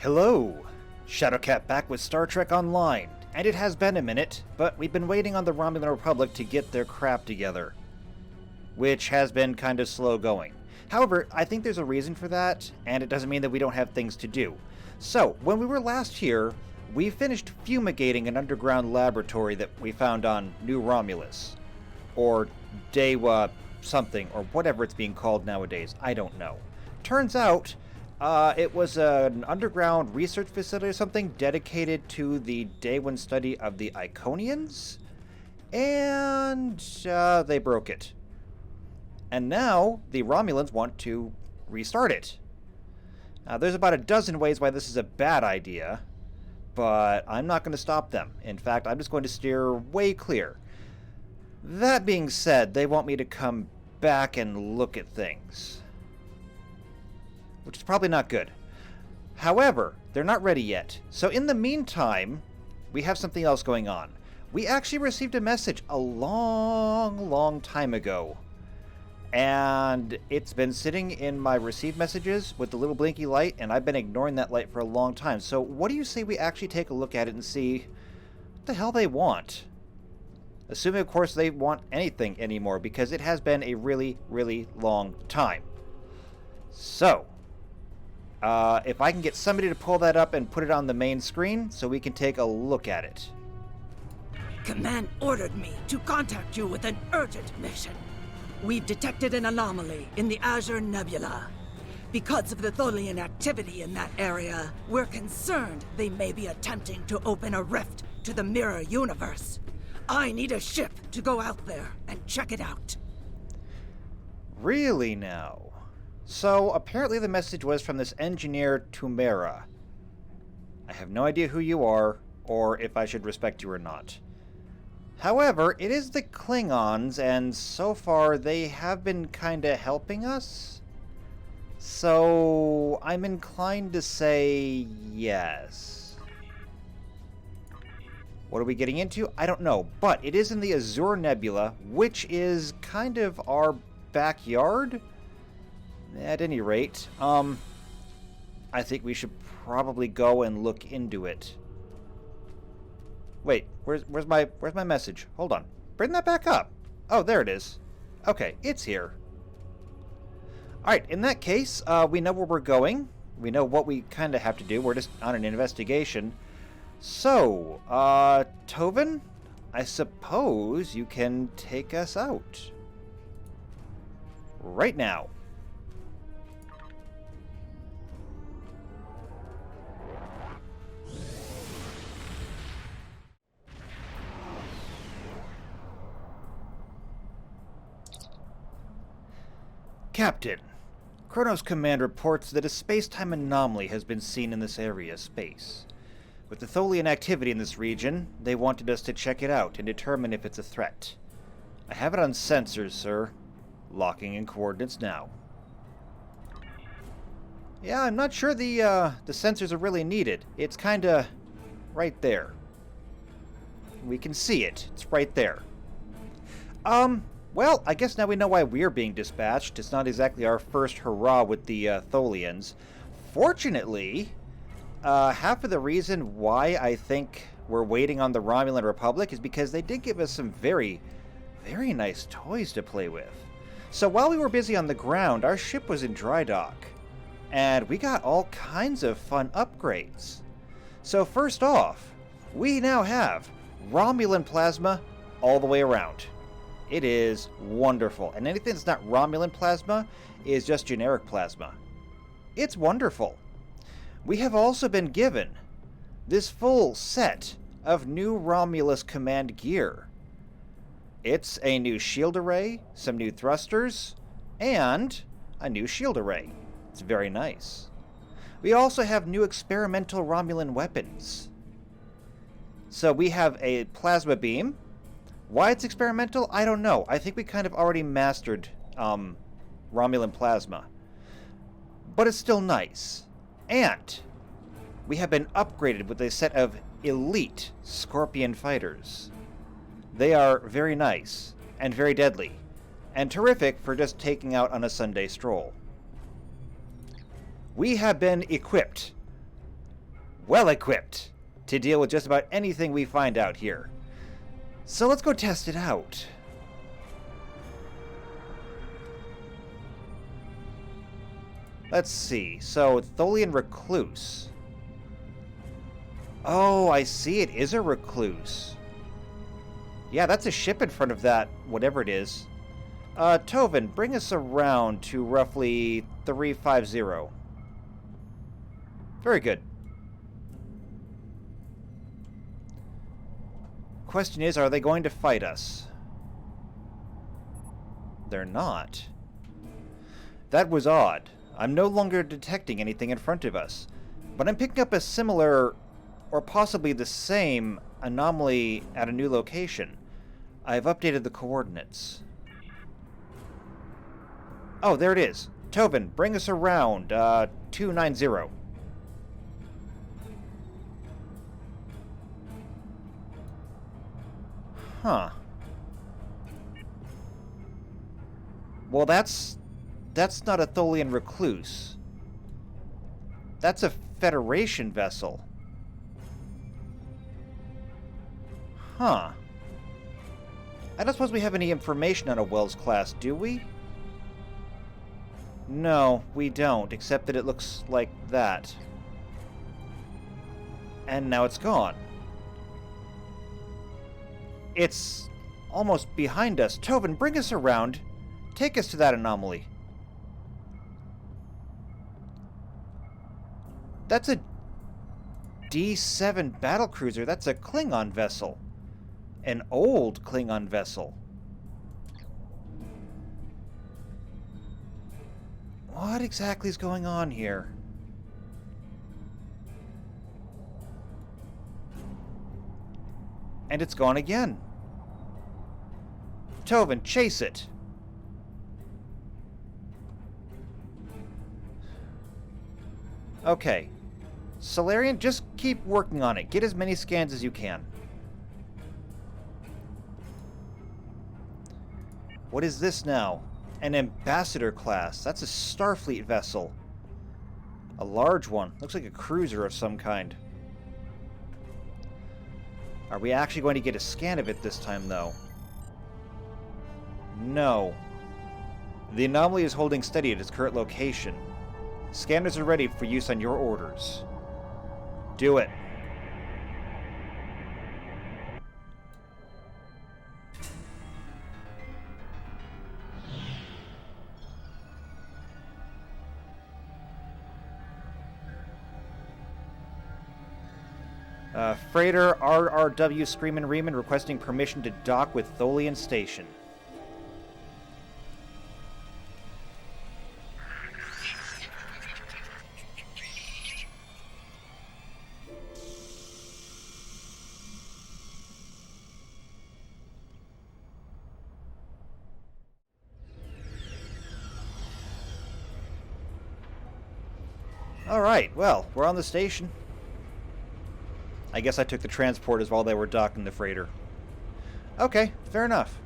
Hello! Shadowcat back with Star Trek Online, and it has been a minute, but we've been waiting on the Romulan Republic to get their crap together, which has been kind of slow going. However, I think there's a reason for that, and it doesn't mean that we don't have things to do. So, when we were last here, we finished fumigating an underground laboratory that we found on New Romulus, or Dewa something, or whatever it's being called nowadays, I don't know. Turns out, it was an underground research facility or something dedicated to the day one study of the Iconians, and they broke it. And now the Romulans want to restart it. Now, there's about a dozen ways why this is a bad idea, but I'm not going to stop them. In fact, I'm just going to steer way clear. That being said, they want me to come back and look at things, which is probably not good. However, they're not ready yet. So in the meantime, we have something else going on. We actually received a message a long time ago, and it's been sitting in my received messages with the little blinky light, and I've been ignoring that light for a long time. So what do you say we actually take a look at it and see what the hell they want? Assuming, of course, they want anything anymore, because it has been a really long time. So, if I can get somebody to pull that up and put it on the main screen so we can take a look at it. Command ordered me to contact you with an urgent mission. We've detected an anomaly in the Azure Nebula. Because of the Tholian activity in that area, we're concerned they may be attempting to open a rift to the mirror universe. I need a ship to go out there and check it out. Really now? So, apparently the message was from this engineer, Tumera. I have no idea who you are, or if I should respect you or not. However, it is the Klingons, and so far they have been kinda helping us. So, I'm inclined to say yes. What are we getting into? I don't know, but it is in the Azure Nebula, which is kind of our backyard. At any rate, I think we should probably go and look into it. Wait, where's my message? Hold on. Bring that back up. Oh, there it is. Okay, it's here. Alright, in that case, we know where we're going. We know what we kind of have to do. We're just on an investigation. So, Tovin, I suppose you can take us out. Right now. Captain, Kronos Command reports that a space-time anomaly has been seen in this area of space. With the Tholian activity in this region, they wanted us to check it out and determine if it's a threat. I have it on sensors, sir. Locking in coordinates now. Yeah, I'm not sure the sensors are really needed. It's kinda right there. We can see it. It's right there. Well, I guess now we know why we're being dispatched. It's not exactly our first hurrah with the Tholians. Fortunately, half of the reason why I think we're waiting on the Romulan Republic is because they did give us some very nice toys to play with. So while we were busy on the ground, our ship was in dry dock, and we got all kinds of fun upgrades. So first off, we now have Romulan plasma all the way around. It is wonderful. And anything that's not Romulan plasma is just generic plasma. It's wonderful. We have also been given this full set of new Romulus command gear. It's a new shield array, some new thrusters, and a new shield array. It's very nice. We also have new experimental Romulan weapons. So we have a plasma beam. Why it's experimental, I don't know. I think we kind of already mastered Romulan plasma. But it's still nice. And we have been upgraded with a set of elite Scorpion fighters. They are very nice and very deadly, and terrific for just taking out on a Sunday stroll. We have been equipped well equipped to deal with just about anything we find out here. So let's go test it out. Let's see. So, Tholian Recluse. Oh, I see. It is a Recluse. Yeah, that's a ship in front of that, whatever it is. Tovin, bring us around to roughly 350. Very good. Question is, are they going to fight us? They're not. That was odd. I'm no longer detecting anything in front of us, but I'm picking up a similar, or possibly the same, anomaly at a new location. I've updated the coordinates. Oh, there it is. Tovin, bring us around, 290. Huh. Well, that's not a Tholian Recluse. That's a Federation vessel. Huh. I don't suppose we have any information on a Wells class, do we? No, we don't, except that it looks like that. And now it's gone. It's almost behind us. Tovin, bring us around. Take us to that anomaly. That's a D7 battlecruiser. That's a Klingon vessel. An old Klingon vessel. What exactly is going on here? And it's gone again. Tovin, chase it. Okay. Solarian, just keep working on it. Get as many scans as you can. What is this now? An ambassador class. That's a Starfleet vessel. A large one. Looks like a cruiser of some kind. Are we actually going to get a scan of it this time, though? No. The anomaly is holding steady at its current location. Scanners are ready for use on your orders. Do it. Freighter RRW Screamin' Reeman requesting permission to dock with Tholian Station. Alright, well, we're on the station. I guess I took the transporters while they were docking the freighter. Okay, fair enough.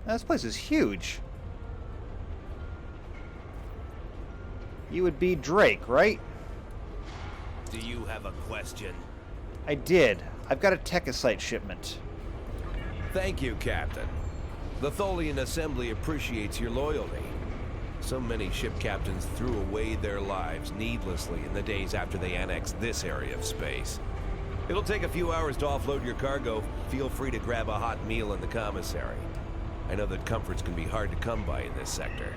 This place is huge. You would be Drake, right? Do you have a question? I did. I've got a Techosite shipment. Thank you, Captain. The Tholian Assembly appreciates your loyalty. So many ship captains threw away their lives needlessly in the days after they annexed this area of space. It'll take a few hours to offload your cargo. Feel free to grab a hot meal in the commissary. I know that comforts can be hard to come by in this sector.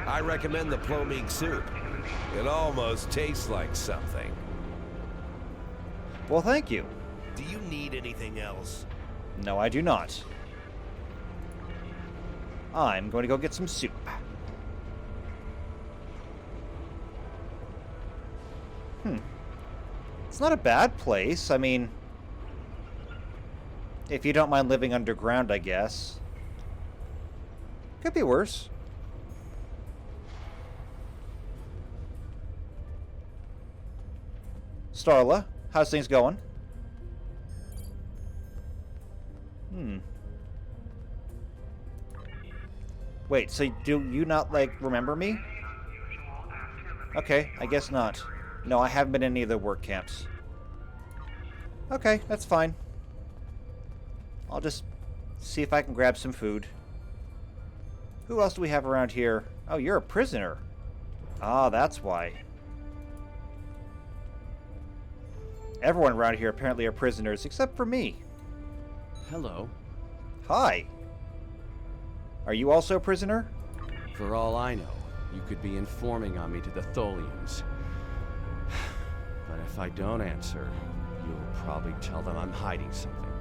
I recommend the ploming soup. It almost tastes like something. Well, thank you. Do you need anything else? No, I do not. I'm going to go get some soup. It's not a bad place. I mean, if you don't mind living underground, I guess. Could be worse. Starla, how's things going? Wait, so do you not, like, remember me? Okay, I guess not. No, I haven't been in any of the work camps. Okay, that's fine. I'll just see if I can grab some food. Who else do we have around here? Oh, you're a prisoner. Ah, that's why. Everyone around here apparently are prisoners, except for me. Hello. Hi. Are you also a prisoner? For all I know, you could be informing on me to the Tholians. But if I don't answer, you'll probably tell them I'm hiding something.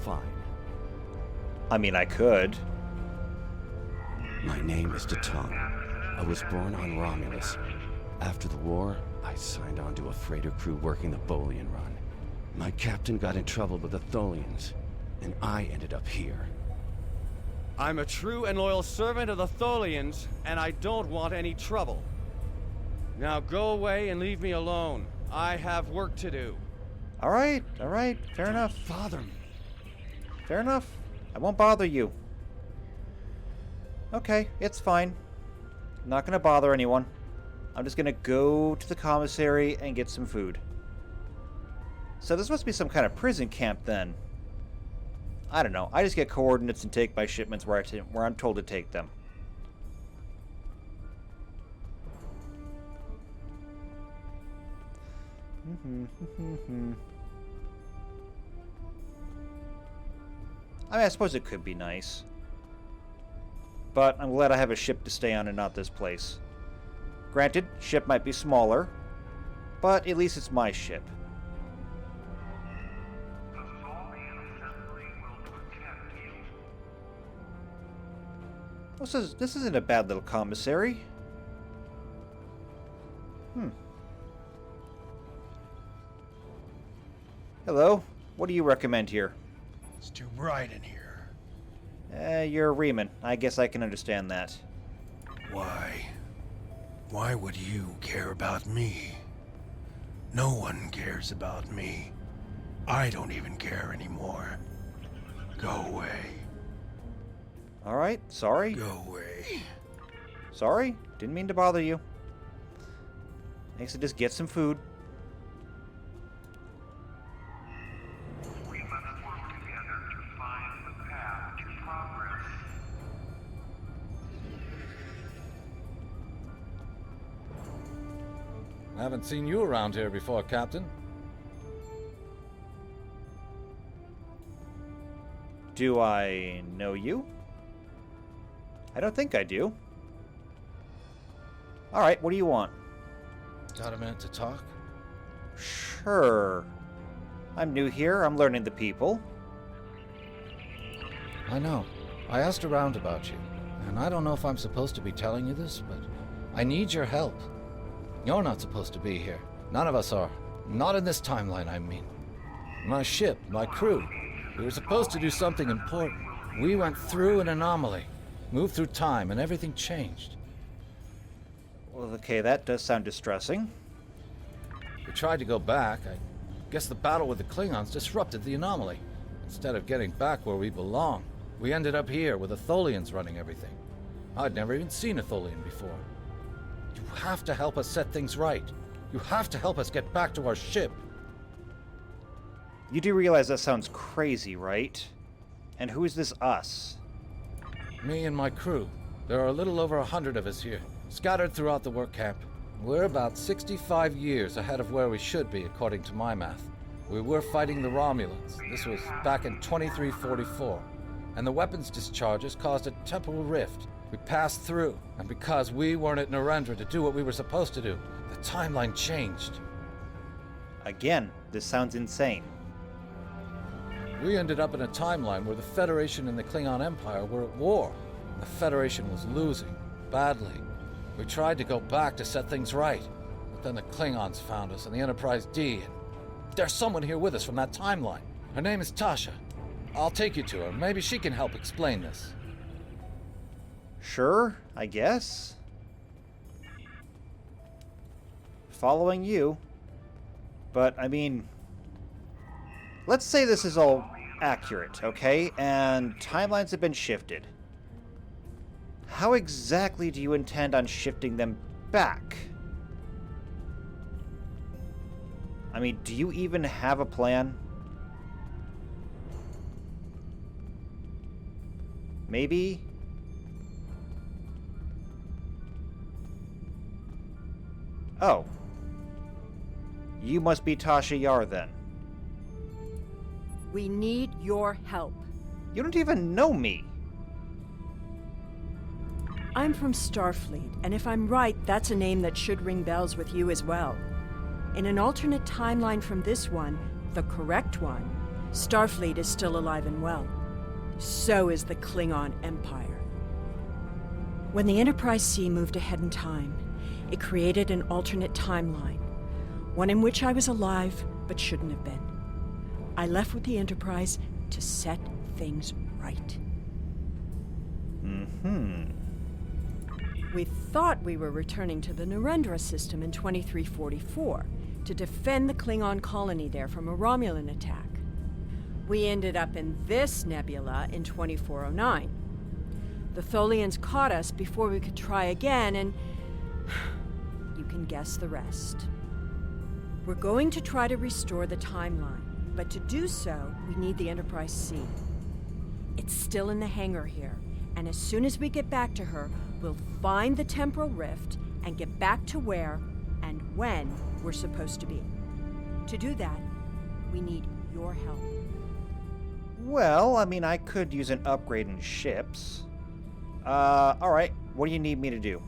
Fine. I mean, I could. My name is Datong. I was born on Romulus. After the war, I signed on to a freighter crew working the Bolian run. My captain got in trouble with the Tholians, and I ended up here. I'm a true and loyal servant of the Tholians, and I don't want any trouble. Now go away and leave me alone. I have work to do. Alright, fair enough. Bother me. Fair enough. I won't bother you. Okay, it's fine. I'm not gonna bother anyone. I'm just gonna go to the commissary and get some food. So this must be some kind of prison camp then. I don't know. I just get coordinates and take my shipments where I'm told to take them. I mean, I suppose it could be nice. But I'm glad I have a ship to stay on and not this place. Granted, ship might be smaller, but at least it's my ship. This isn't a bad little commissary. Hello. What do you recommend here? It's too bright in here. You're a Reman. I guess I can understand that. Why? Why would you care about me? No one cares about me. I don't even care anymore. Go away. Alright, sorry. Go away. Sorry. Didn't mean to bother you. I guess I just get some food. We must work together to find the path to progress. I haven't seen you around here before, Captain. Do I know you? I don't think I do. Alright, what do you want? Got a minute to talk? Sure. I'm new here. I'm learning the people. I know. I asked around about you, and I don't know if I'm supposed to be telling you this, but I need your help. You're not supposed to be here. None of us are. Not in this timeline, I mean. My ship, my crew, we were supposed to do something important. We went through an anomaly, moved through time, and everything changed. Well, okay, that does sound distressing. We tried to go back. I guess the battle with the Klingons disrupted the anomaly. Instead of getting back where we belong, we ended up here with the Tholians running everything. I'd never even seen a Tholian before. You have to help us set things right. You have to help us get back to our ship. You do realize that sounds crazy, right? And who is this us? Me and my crew. There are a little over 100 of us here, scattered throughout the work camp. We're about 65 years ahead of where we should be, according to my math. We were fighting the Romulans. This was back in 2344. And the weapons discharges caused a temporal rift. We passed through, and because we weren't at Narendra to do what we were supposed to do, the timeline changed. Again, this sounds insane. We ended up in a timeline where the Federation and the Klingon Empire were at war. The Federation was losing, badly. We tried to go back to set things right, but then the Klingons found us and the Enterprise D, and there's someone here with us from that timeline. Her name is Tasha. I'll take you to her. Maybe she can help explain this. Sure, I guess. Following you. But, I mean... Let's say this is all accurate, okay? And timelines have been shifted. How exactly do you intend on shifting them back. I mean, do you even have a plan? Maybe? Oh. You must be Tasha Yar then. We need your help. You don't even know me. I'm from Starfleet, and if I'm right, that's a name that should ring bells with you as well. In an alternate timeline from this one, the correct one, Starfleet is still alive and well. So is the Klingon Empire. When the Enterprise C moved ahead in time, it created an alternate timeline, one in which I was alive but shouldn't have been. I left with the Enterprise to set things right. We thought we were returning to the Narendra system in 2344 to defend the Klingon colony there from a Romulan attack. We ended up in this nebula in 2409. The Tholians caught us before we could try again, and you can guess the rest. We're going to try to restore the timeline, but to do so, we need the Enterprise C. It's still in the hangar here, and as soon as we get back to her, we'll find the temporal rift and get back to where and when we're supposed to be. To do that, we need your help. Well, I mean, I could use an upgrade in ships. Alright, what do you need me to do?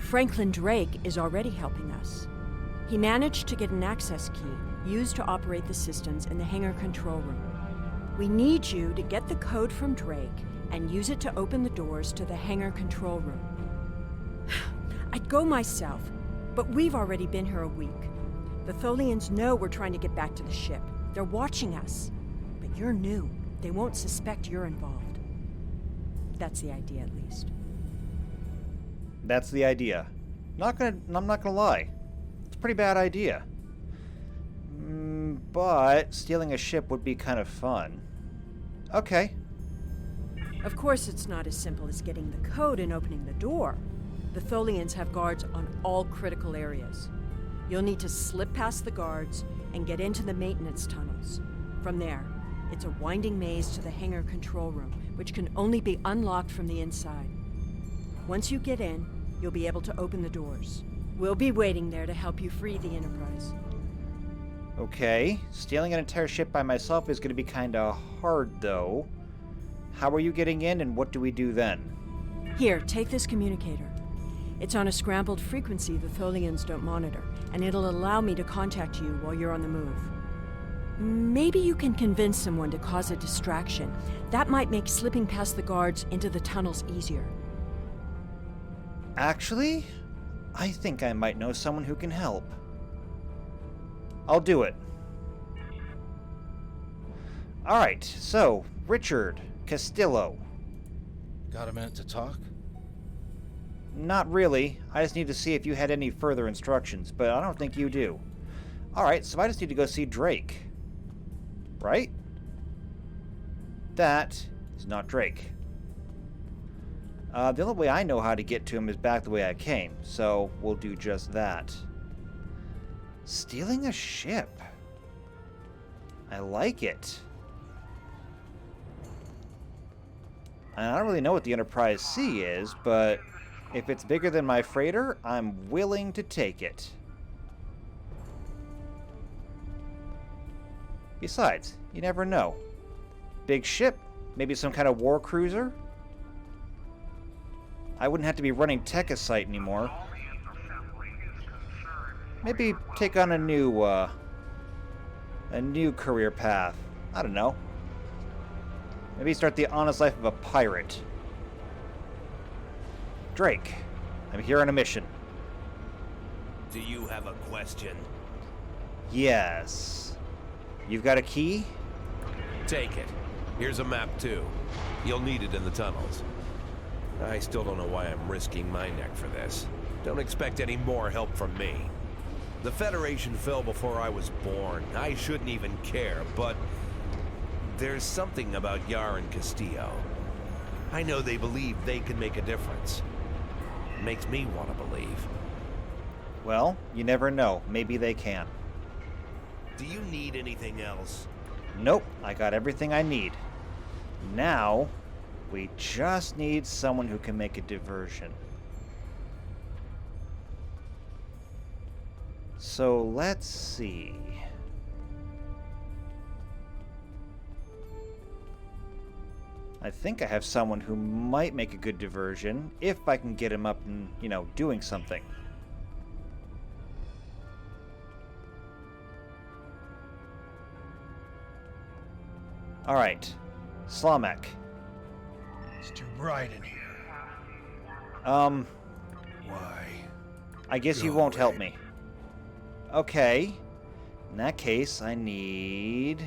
Franklin Drake is already helping us. He managed to get an access key used to operate the systems in the hangar control room. We need you to get the code from Drake and use it to open the doors to the hangar control room. I'd go myself, but we've already been here a week. The Tholians know we're trying to get back to the ship. They're watching us. But you're new. They won't suspect you're involved. That's the idea, at least. That's the idea. I'm not gonna lie. It's a pretty bad idea. But stealing a ship would be kind of fun. Okay. Of course, it's not as simple as getting the code and opening the door. The Tholians have guards on all critical areas. You'll need to slip past the guards and get into the maintenance tunnels. From there, it's a winding maze to the hangar control room, which can only be unlocked from the inside. Once you get in, you'll be able to open the doors. We'll be waiting there to help you free the Enterprise. Okay. Stealing an entire ship by myself is going to be kind of hard, though. How are you getting in, and what do we do then? Here, take this communicator. It's on a scrambled frequency the Tholians don't monitor, and it'll allow me to contact you while you're on the move. Maybe you can convince someone to cause a distraction. That might make slipping past the guards into the tunnels easier. Actually, I think I might know someone who can help. I'll do it. Alright, so, Richard Castillo. Got a minute to talk? Not really. I just need to see if you had any further instructions, but I don't think you do. Alright, so I just need to go see Drake. Right? That is not Drake. The only way I know how to get to him is back the way I came, so we'll do just that. Stealing a ship. I like it. I don't really know what the Enterprise C is, but if it's bigger than my freighter, I'm willing to take it. Besides, you never know. Big ship? Maybe some kind of war cruiser? I wouldn't have to be running Techosite anymore. Maybe take on a new career path. I don't know. Maybe start the honest life of a pirate. Drake, I'm here on a mission. Do you have a question? Yes. You've got a key? Take it. Here's a map, too. You'll need it in the tunnels. I still don't know why I'm risking my neck for this. Don't expect any more help from me. The Federation fell before I was born. I shouldn't even care, but there's something about Yar and Castillo. I know they believe they can make a difference. Makes me want to believe. Well, you never know. Maybe they can. Do you need anything else? Nope, I got everything I need. Now, we just need someone who can make a diversion. So let's see. I think I have someone who might make a good diversion if I can get him up and, doing something. Alright. Slamek. It's too bright in here. Why? I guess you Go won't help away. me. Okay. In that case, I need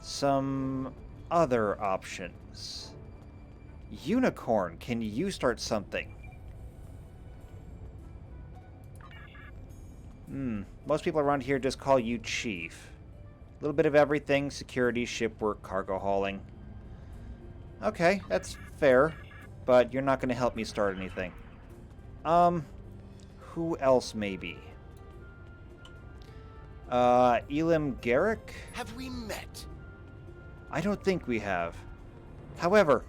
some other options. Unicorn, can you start something? Most people around here just call you Chief. A little bit of everything, security, ship work, cargo hauling. Okay, that's fair, but you're not going to help me start anything. Who else maybe? Elim Garrick? Have we met? I don't think we have. However,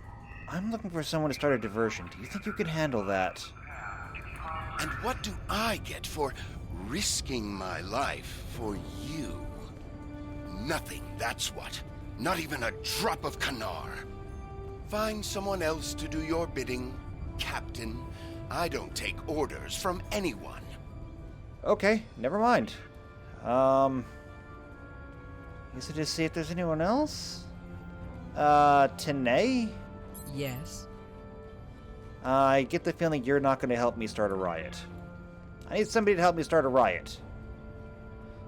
I'm looking for someone to start a diversion. Do you think you can handle that? And what do I get for risking my life for you? Nothing, that's what. Not even a drop of Kanar. Find someone else to do your bidding, Captain. I don't take orders from anyone. Okay, never mind. Guess I just see if there's anyone else? Tanae? Yes. I get the feeling you're not going to help me start a riot. I need somebody to help me start a riot.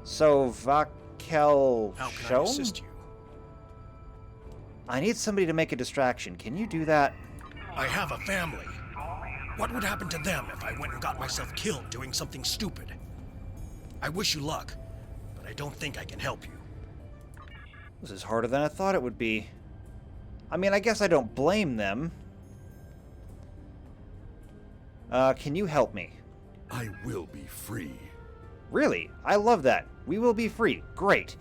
So, Vakel How can I Shom? assist you? I need somebody to make a distraction. Can you do that? I have a family. What would happen to them if I went and got myself killed doing something stupid? I wish you luck, but I don't think I can help you. This is harder than I thought it would be. I mean, I guess I don't blame them. Can you help me? I will be free. Really? I love that. We will be free. Great.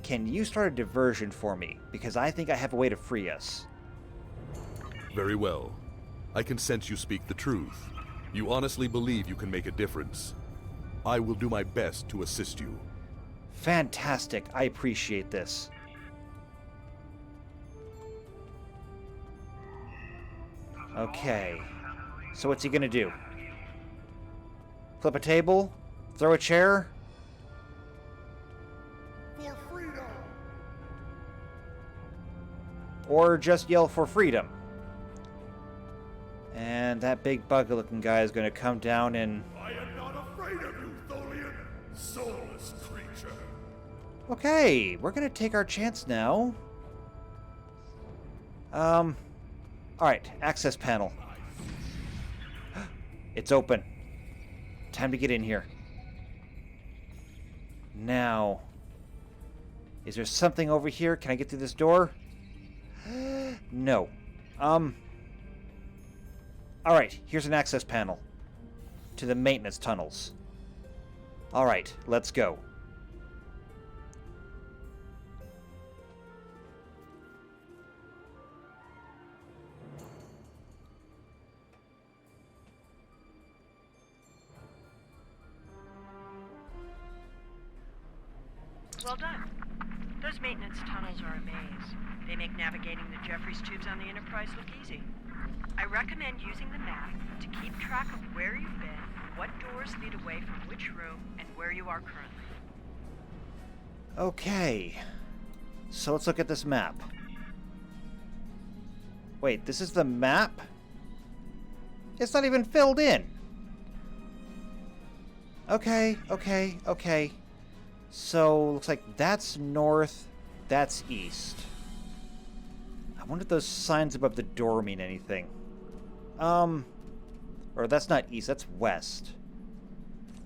Can you start a diversion for me? Because I think I have a way to free us. Very well. I can sense you speak the truth. You honestly believe you can make a difference. I will do my best to assist you. Fantastic. I appreciate this. Okay. So what's he gonna do? Flip a table? Throw a chair? For freedom! Or just yell for freedom? And that big bug-looking guy is gonna come down and... I am not afraid of you, Tholian, soulless creature. Okay, we're gonna take our chance now. Alright, access panel. It's open. Time to get in here. Now, is there something over here? Can I get through this door? No. Alright, here's an access panel to the maintenance tunnels. Alright, let's go. Well done. Those maintenance tunnels are a maze. They make navigating the Jeffries tubes on the Enterprise look easy. I recommend using the map to keep track of where you've been, what doors lead away from which room, and where you are currently. Okay. So let's look at this map. Wait, this is the map? It's not even filled in. Okay. So, looks like that's north, that's east. I wonder if those signs above the door mean anything. Or that's not east, that's west.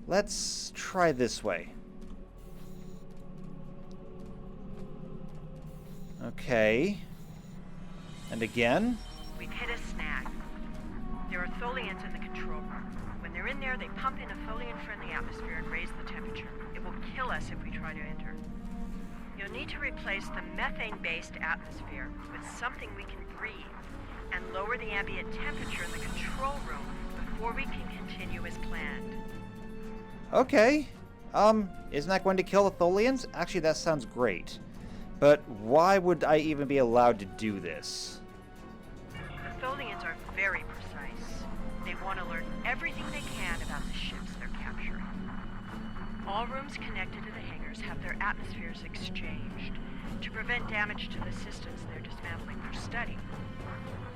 Let's try this way. Okay. And again. We've hit a snag. There are Tholians in the control room. When they're in there, they pump in a Tholian-friendly atmosphere and raise the temperature. It will kill us if we try to enter. You'll need to replace the methane-based atmosphere with something we can breathe, and lower the ambient temperature in the control room before we can continue as planned. Okay. Isn't that going to kill the Tholians? Actually, that sounds great. But why would I even be allowed to do this? The Tholians are very precise. They want to learn everything they can about the ships they're capturing. All rooms connected to the hangars have their atmospheres exchanged to prevent damage to the systems they're dismantling for study.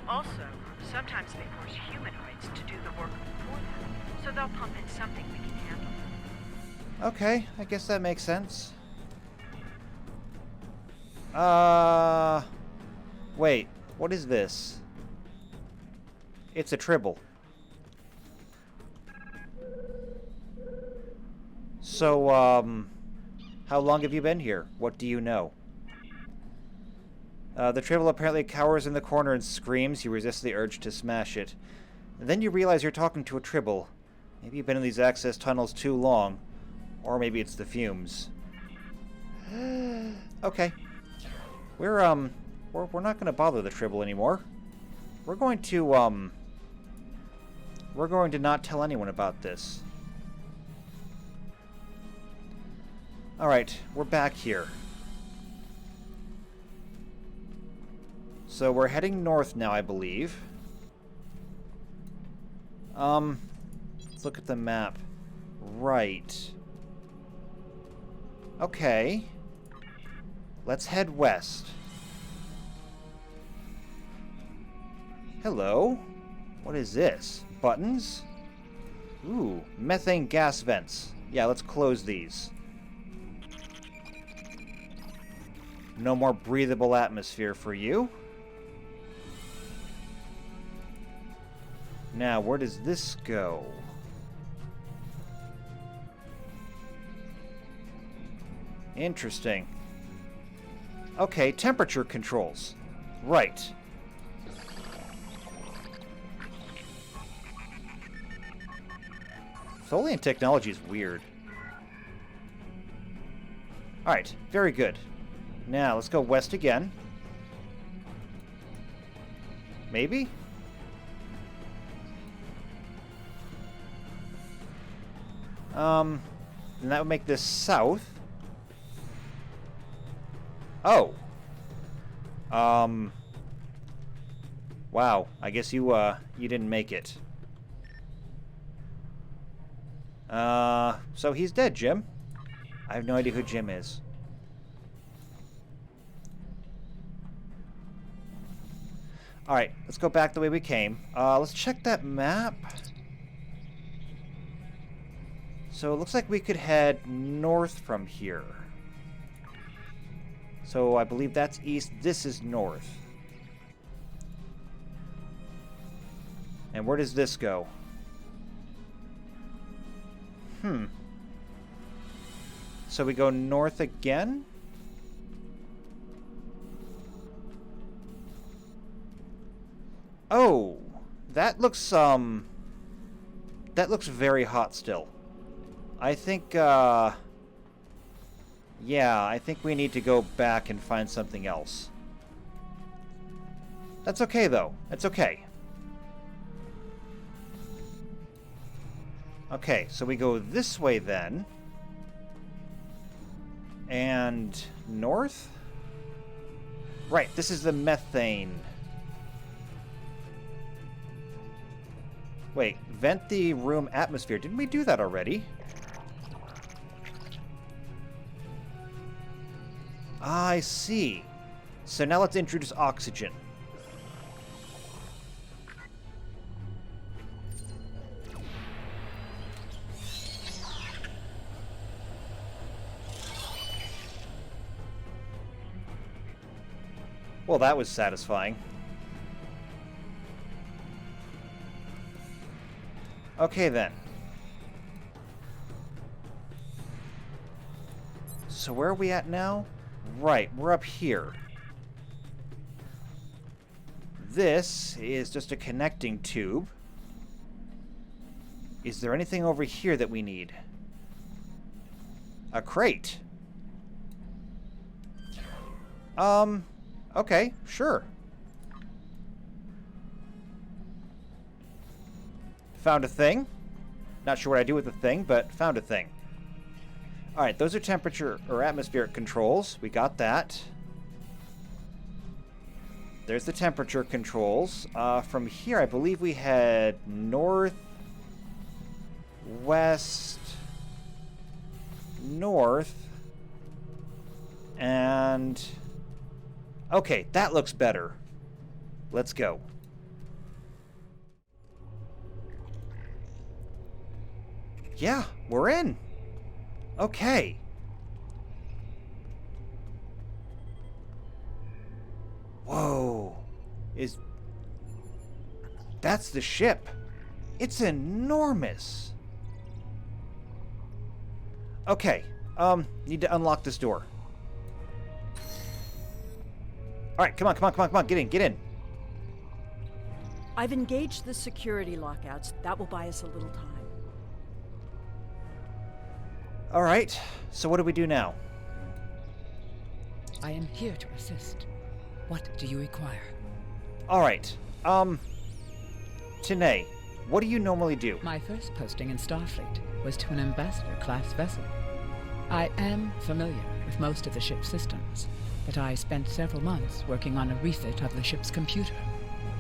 Also, sometimes they force humanoids to do the work for them, so they'll pump in something we can handle. Okay, I guess that makes sense. Wait, what is this? It's a tribble. So, how long have you been here? What do you know? The tribble apparently cowers in the corner and screams. You resist the urge to smash it. And then you realize you're talking to a tribble. Maybe you've been in these access tunnels too long. Or maybe it's the fumes. Okay. We're not going to bother the tribble anymore. We're going to not tell anyone about this. Alright, we're back here. So we're heading north now, I believe. Let's look at the map. Right. Okay. Let's head west. Hello? What is this? Buttons? Ooh, methane gas vents. Yeah, let's close these. No more breathable atmosphere for you. Now, where does this go? Interesting. Okay, temperature controls. Right. Tholian technology is weird. Alright, very good. Now, let's go west again. Maybe? Then that would make this south. Oh. Wow. I guess you didn't make it. So he's dead, Jim. I have no idea who Jim is. Alright, let's go back the way we came. Let's check that map. So it looks like we could head north from here. So I believe that's east. This is north. And where does this go? So we go north again? Oh, that looks very hot still. I think, yeah, I think we need to go back and find something else. That's okay, though. It's okay. Okay, so we go this way then. And north? Right, this is the methane. Wait, vent the room atmosphere. Didn't we do that already? I see. So now let's introduce oxygen. Well, that was satisfying. Okay, then. So where are we at now? Right, we're up here. This is just a connecting tube. Is there anything over here that we need? A crate. Okay, sure. Found a thing. Not sure what I do with the thing, but found a thing. Alright, those are temperature or atmospheric controls. We got that. There's the temperature controls. From here, I believe we had north, west, north, and... Okay, that looks better. Let's go. Yeah, we're in. Okay. Whoa. That's the ship. It's enormous. Okay. Need to unlock this door. Alright, come on. Get in. I've engaged the security lockouts. That will buy us a little time. Alright, so what do we do now? I am here to assist. What do you require? Alright, Tanae, what do you normally do? My first posting in Starfleet was to an ambassador-class vessel. I am familiar with most of the ship's systems, but I spent several months working on a refit of the ship's computer.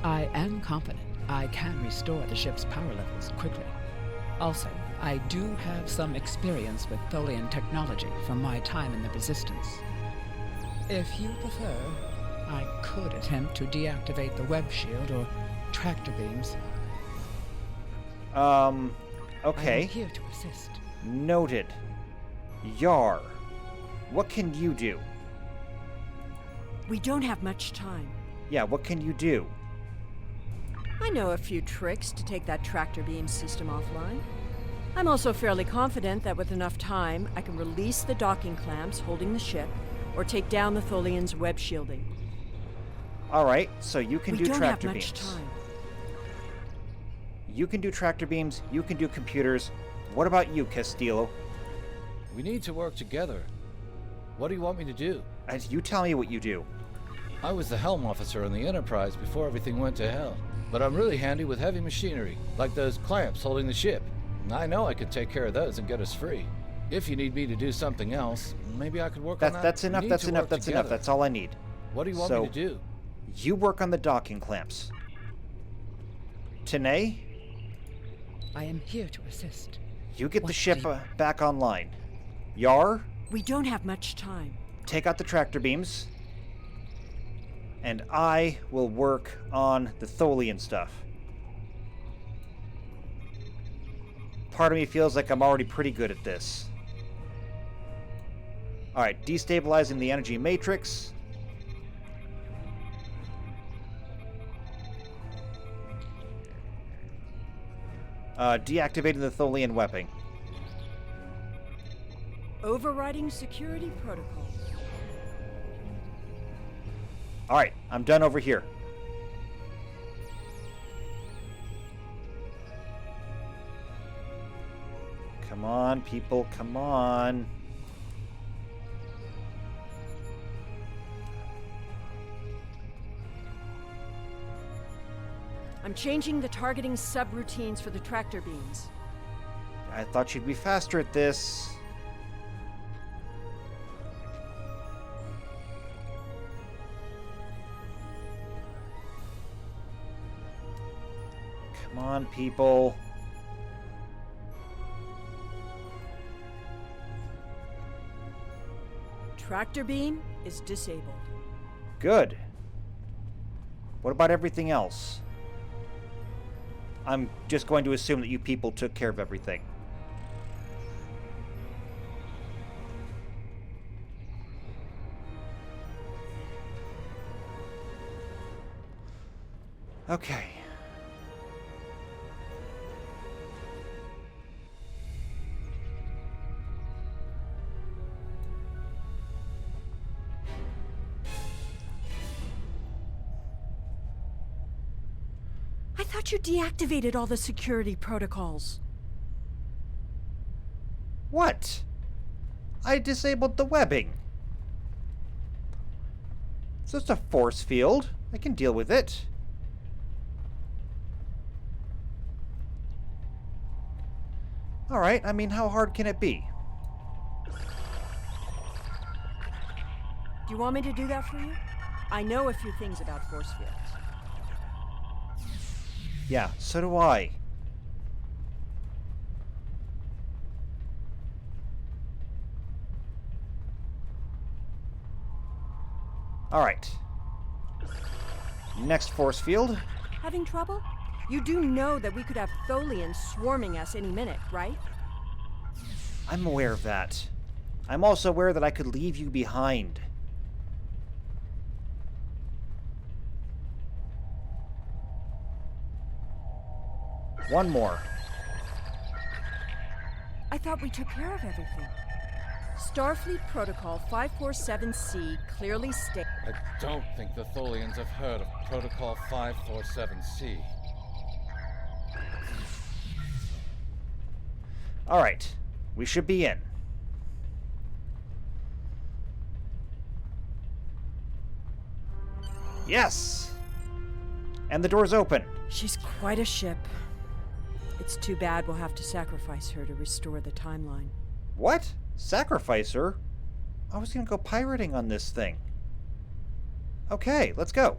I am confident I can restore the ship's power levels quickly. Also, I do have some experience with Tholian technology from my time in the Resistance. If you prefer, I could attempt to deactivate the web shield or tractor beams. Okay. I am here to assist. Noted. Yar, what can you do? We don't have much time. Yeah, what can you do? I know a few tricks to take that tractor beam system offline. I'm also fairly confident that with enough time, I can release the docking clamps holding the ship, or take down the Tholian's web shielding. Alright, so you can do tractor We don't have much beams. time. You can do tractor beams, you can do computers. What about you, Castillo? We need to work together. What do you want me to do? And you tell me what you do. I was the helm officer on the Enterprise before everything went to hell. But I'm really handy with heavy machinery, like those clamps holding the ship. I know I could take care of those and get us free. If you need me to do something else, maybe I could work on that. That's enough, We need that's to enough, work that's together. enough. That's all I need. What do you want So, me to do? You work on the docking clamps. Tanae, I am here to assist. you get What the do ship you- back online. Yar, We don't have much time. take out the tractor beams. And I will work on the Tholian stuff. Part of me feels like I'm already pretty good at this. Alright, destabilizing the energy matrix. Deactivating the Tholian weapon. Overriding security protocols. Alright, I'm done over here. Come on, people, come on. I'm changing the targeting subroutines for the tractor beams. I thought you'd be faster at this. Come on, people. Tractor beam is disabled. Good. What about everything else? I'm just going to assume that you people took care of everything. Okay. I thought you deactivated all the security protocols. What? I disabled the webbing. It's just a force field. I can deal with it. Alright, I mean, how hard can it be? Do you want me to do that for you? I know a few things about force fields. Yeah, so do I. Alright. Next force field. Having trouble? You do know that we could have Tholians swarming us any minute, right? I'm aware of that. I'm also aware that I could leave you behind. One more. I thought we took care of everything. Starfleet Protocol 547C clearly states... I don't think the Tholians have heard of Protocol 547C. Alright, we should be in. Yes! And the door's open. She's quite a ship. It's too bad we'll have to sacrifice her to restore the timeline. What? Sacrifice her? I was gonna go pirating on this thing. Okay, let's go.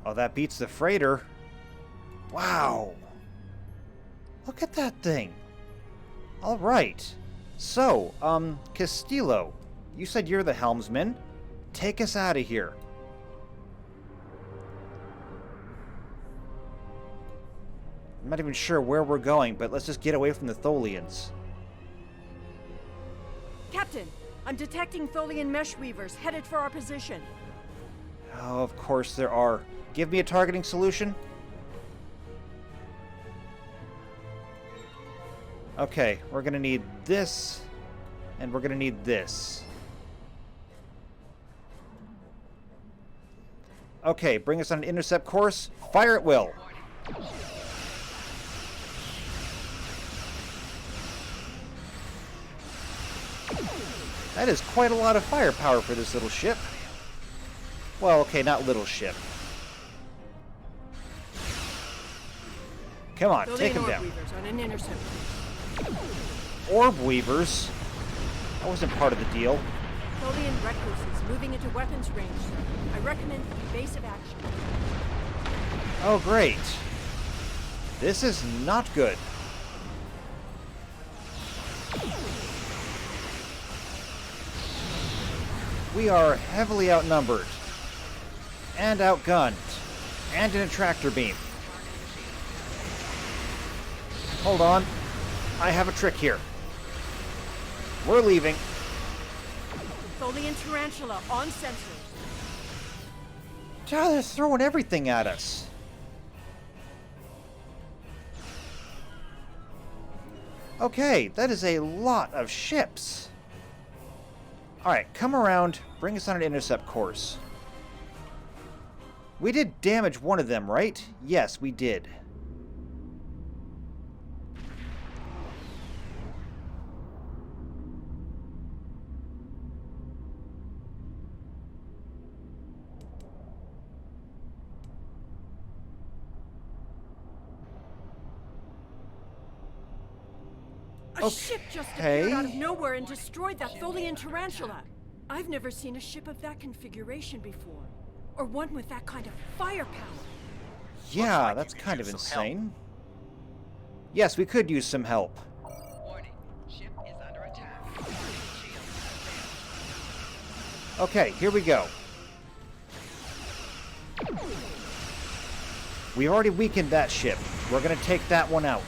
Oh, that beats the freighter. Wow. Look at that thing. All right. So, Castillo, you said you're the helmsman. Take us out of here. I'm not even sure where we're going, but let's just get away from the Tholians. Captain, I'm detecting Tholian mesh weavers headed for our position. Oh, of course there are. Give me a targeting solution. Okay, we're gonna need this, and we're gonna need this. Okay, bring us on an intercept course. Fire at will. That is quite a lot of firepower for this little ship. Well, okay, not little ship. Come on, take him down. Weavers on an intercept. Orb weavers? That wasn't part of the deal. Tholian recluses moving into weapons range. I recommend evasive action. Oh, great. This is not good. We are heavily outnumbered. And outgunned. And in a tractor beam. Hold on. I have a trick here. We're leaving. Tholian tarantula on sensors. God, they're throwing everything at us. Okay, that is a lot of ships. Alright, come around. Bring us on an intercept course. We did damage one of them, right? Yes, we did. A ship just appeared out of nowhere and destroyed that Tholian tarantula. I've never seen a ship of that configuration before. Or one with that kind of firepower. Yeah, that's kind of insane. Yes, we could use some help. Warning. Ship is under attack. Okay, here we go. We've already weakened that ship. We're gonna take that one out.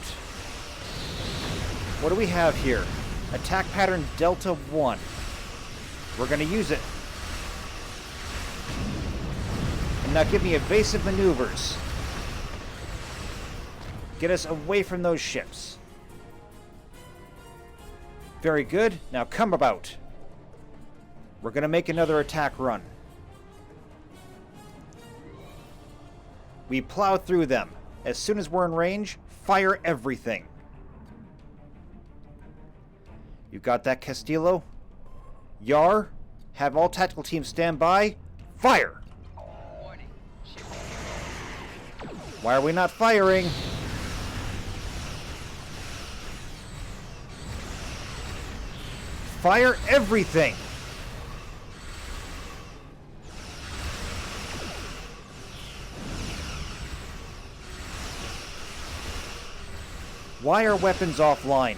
What do we have here? Attack pattern Delta 1. We're gonna use it. And now give me evasive maneuvers. Get us away from those ships. Very good. Now come about. We're gonna make another attack run. We plow through them. As soon as we're in range, fire everything. You got that, Castillo? Yar, have all tactical teams stand by. Fire! Warning. Ship. Why are we not firing? Fire everything! Why are weapons offline?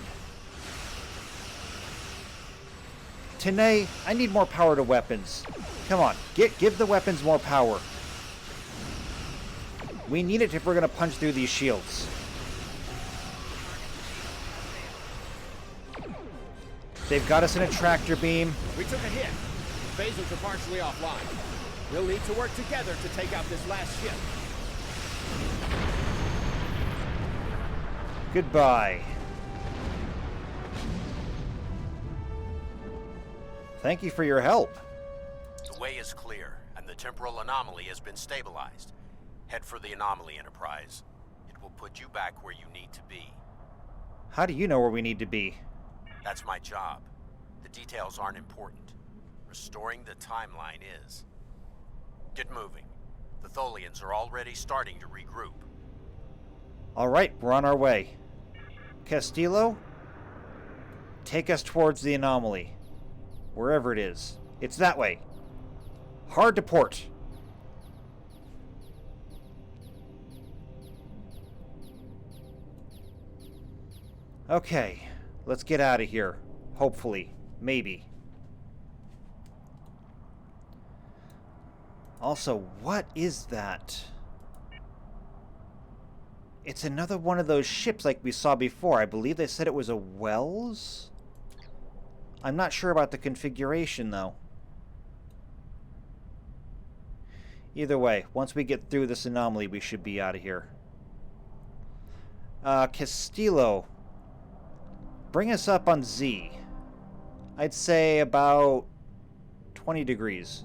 Tanae, I need more power to weapons. Come on, give the weapons more power. We need it if we're gonna punch through these shields. They've got us in a tractor beam. We took a hit. Phasers are partially offline. We'll need to work together to take out this last ship. Goodbye. Thank you for your help. The way is clear, and the temporal anomaly has been stabilized. Head for the anomaly, Enterprise. It will put you back where you need to be. How do you know where we need to be? That's my job. The details aren't important. Restoring the timeline is. Get moving. The Tholians are already starting to regroup. All right, we're on our way. Castillo, take us towards the anomaly. Wherever it is. It's that way. Hard to port. Okay, let's get out of here. Hopefully. Maybe. Also, what is that? It's another one of those ships like we saw before. I believe they said it was a Wells? I'm not sure about the configuration, though. Either way, once we get through this anomaly, we should be out of here. Castillo. Bring us up on Z. I'd say about 20 degrees.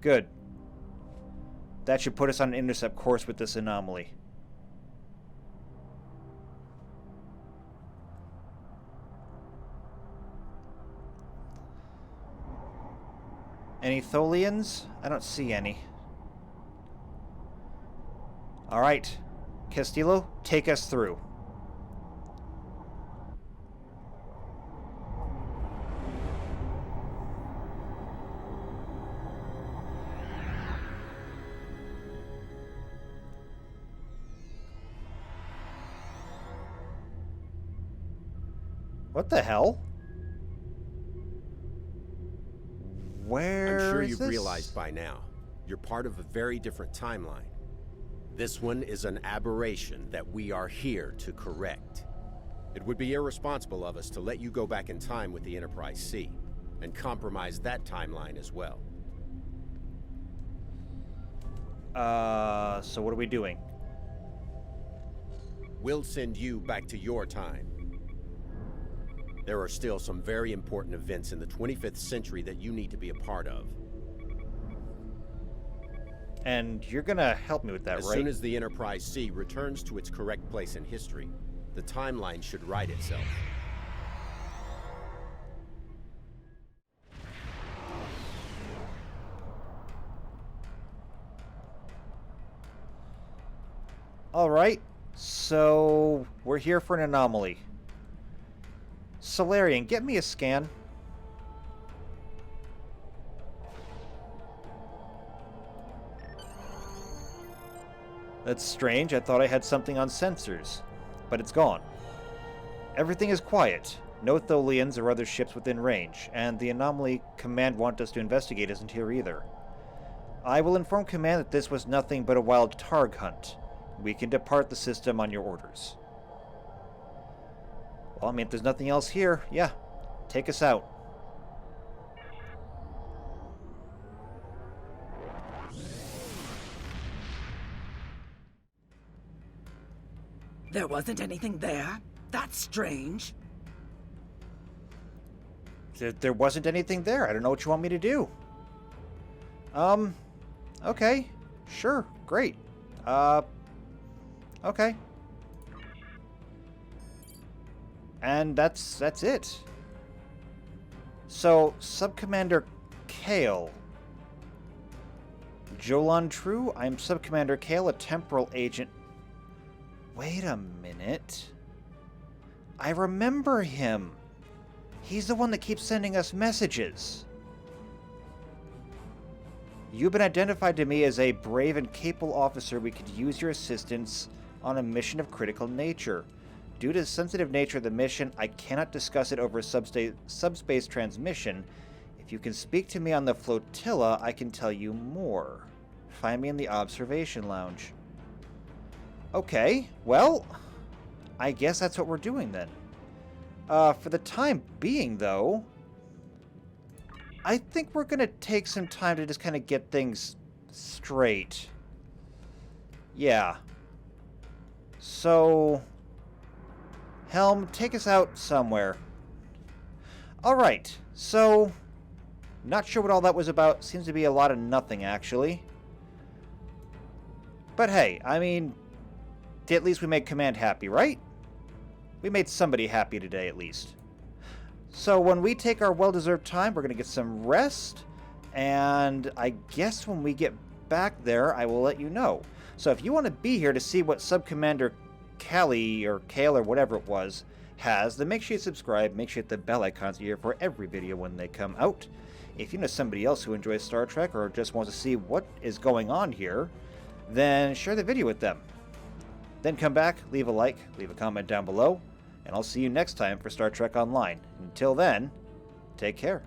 Good. That should put us on an intercept course with this anomaly. Any Tholians? I don't see any. Alright. Castillo, take us through. What the hell? Where I'm sure is you've this? realized by now, you're part of a very different timeline. This one is an aberration that we are here to correct. It would be irresponsible of us to let you go back in time with the Enterprise C, and compromise that timeline as well. So what are we doing? We'll send you back to your time. There are still some very important events in the 25th century that you need to be a part of. And you're gonna help me with that, As right? soon as the Enterprise C returns to its correct place in history, the timeline should right itself. Alright, so we're here for an anomaly. Solarian, get me a scan. That's strange. I thought I had something on sensors, but it's gone. Everything is quiet. No Tholians or other ships within range, and the anomaly Command want us to investigate isn't here either. I will inform Command that this was nothing but a wild Targ hunt. We can depart the system on your orders. Well, I mean, if there's nothing else here, yeah, take us out. There wasn't anything there? That's strange. There wasn't anything there. I don't know what you want me to do. Okay. Sure. Great. Okay. And that's it. So, Sub-Commander Kale. Jolan True? I'm Sub-Commander Kale, a temporal agent. Wait a minute. I remember him. He's the one that keeps sending us messages. You've been identified to me as a brave and capable officer. We could use your assistance on a mission of critical nature. Due to the sensitive nature of the mission, I cannot discuss it over subspace transmission. If you can speak to me on the flotilla, I can tell you more. Find me in the observation lounge. Okay, well, I guess that's what we're doing then. For the time being, though, I think we're going to take some time to just kind of get things straight. Yeah. So, Helm, take us out somewhere. Alright, so, not sure what all that was about. Seems to be a lot of nothing, actually. But hey, I mean, at least we made Command happy, right? We made somebody happy today, at least. So when we take our well-deserved time, we're going to get some rest. And I guess when we get back there, I will let you know. So if you want to be here to see what Sub-Commander Callie, or Kale, or whatever it was, has, then make sure you subscribe. Make sure you hit the bell icons here for every video when they come out. If you know somebody else who enjoys Star Trek or just wants to see what is going on here, then share the video with them. Then come back, leave a like, leave a comment down below, and I'll see you next time for Star Trek Online. Until then, take care.